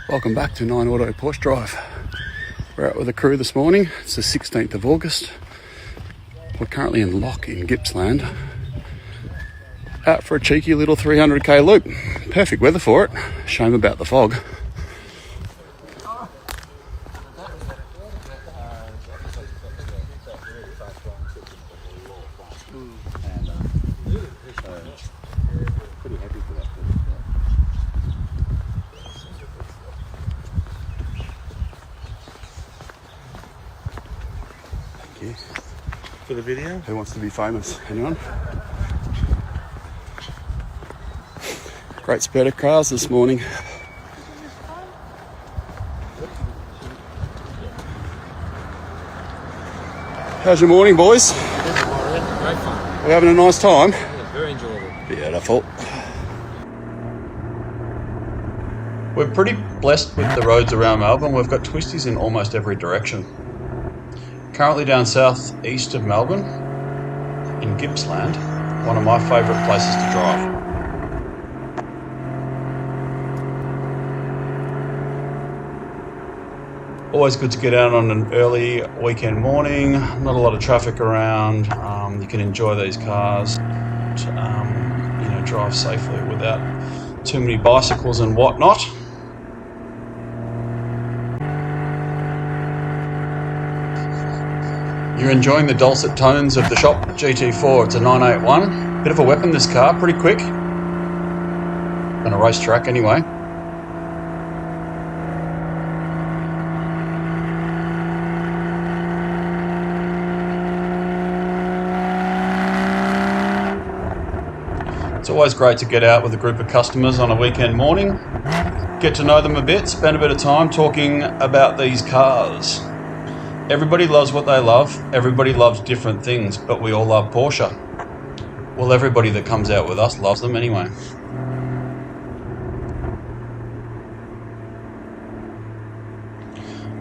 Welcome back to NINEAUTO Porsche Drive. We're out with the crew this morning. It's the 16th of August. We're currently in Lock in Gippsland. Out for a cheeky little 300k loop. Perfect weather for it. Shame about the fog. Pretty happy for that. Thank you. For the video? Who wants to be famous? Anyone? Great spread of cars this morning. How's your morning, boys? Great fun. We're having a nice time. Yeah, very enjoyable. Beautiful. We're pretty blessed with the roads around Melbourne. We've got twisties in almost every direction. Currently down south east of Melbourne, in Gippsland, one of my favourite places to drive. Always good to get out on an early weekend morning, not a lot of traffic around, you can enjoy these cars, drive safely without too many bicycles and whatnot. You're enjoying the dulcet tones of the shop GT4. It's a 981. Bit of a weapon, this car, pretty quick. On a racetrack anyway. It's always great to get out with a group of customers on a weekend morning, get to know them a bit, spend a bit of time talking about these cars. Everybody loves what they love, everybody loves different things, but we all love Porsche. Well, everybody that comes out with us loves them anyway.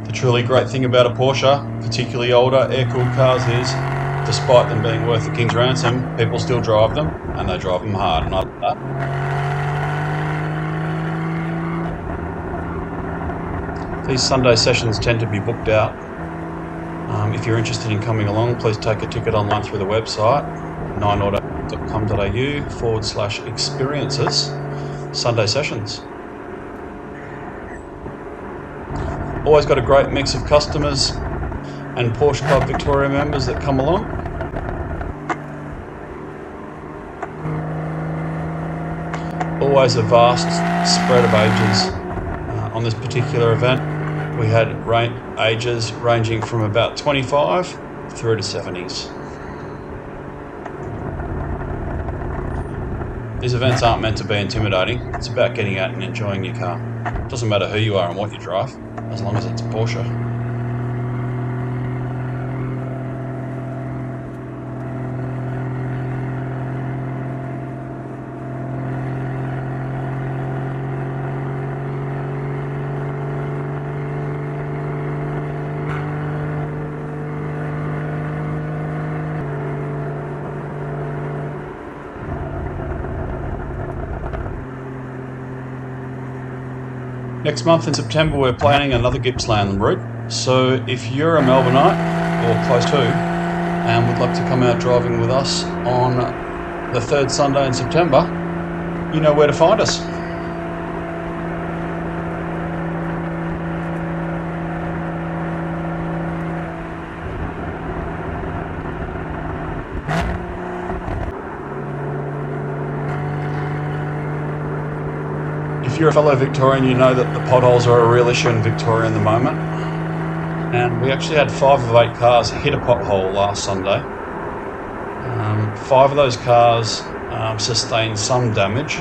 The truly great thing about a Porsche, particularly older air-cooled cars, is despite them being worth a king's ransom, people still drive them, and they drive them hard, and I love that. These Sunday sessions tend to be booked out. If you're interested in coming along, please take a ticket online through the website, nineauto.com.au/experiences, Sunday sessions. Always got a great mix of customers and Porsche Club Victoria members that come along. Always a vast spread of ages on this particular event. We had ages ranging from about 25 through to 70s. These events aren't meant to be intimidating. It's about getting out and enjoying your car. It doesn't matter who you are and what you drive, as long as it's a Porsche. Next month in September we're planning another Gippsland route, so if you're a Melbourneite or close to and would like to come out driving with us on the third Sunday in September, you know where to find us. If you're a fellow Victorian, you know that the potholes are a real issue in Victoria in the moment. And we actually had 5 of 8 cars hit a pothole last Sunday. 5 of those cars sustained some damage.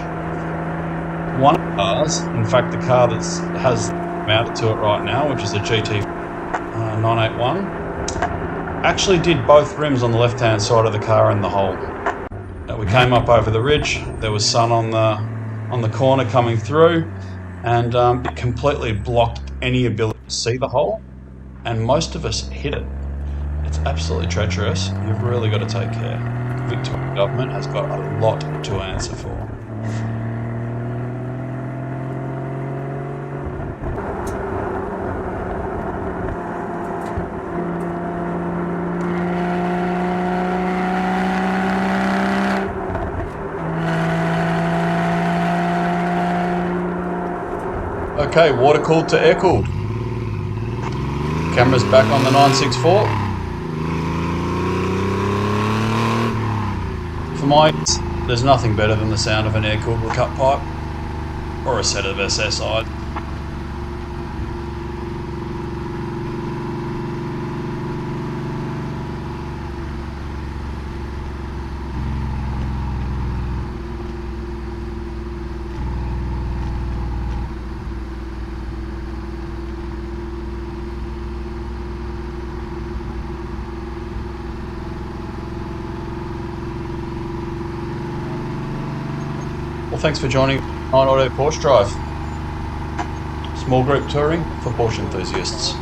One of the cars, in fact the car that has mounted to it right now, which is a GT 981, actually did both rims on the left-hand side of the car in the hole. We came up over the ridge, there was sun on the corner coming through, and it completely blocked any ability to see the hole, and most of us hit it. It's absolutely treacherous. You've really got to take care. The Victorian government has got a lot to answer for. Okay, water cooled to air cooled. Camera's back on the 964. For my, there's nothing better than the sound of an air cooled cut pipe or a set of SSI. Well, thanks for joining NINEAUTO Porsche Drive. Small group touring for Porsche enthusiasts.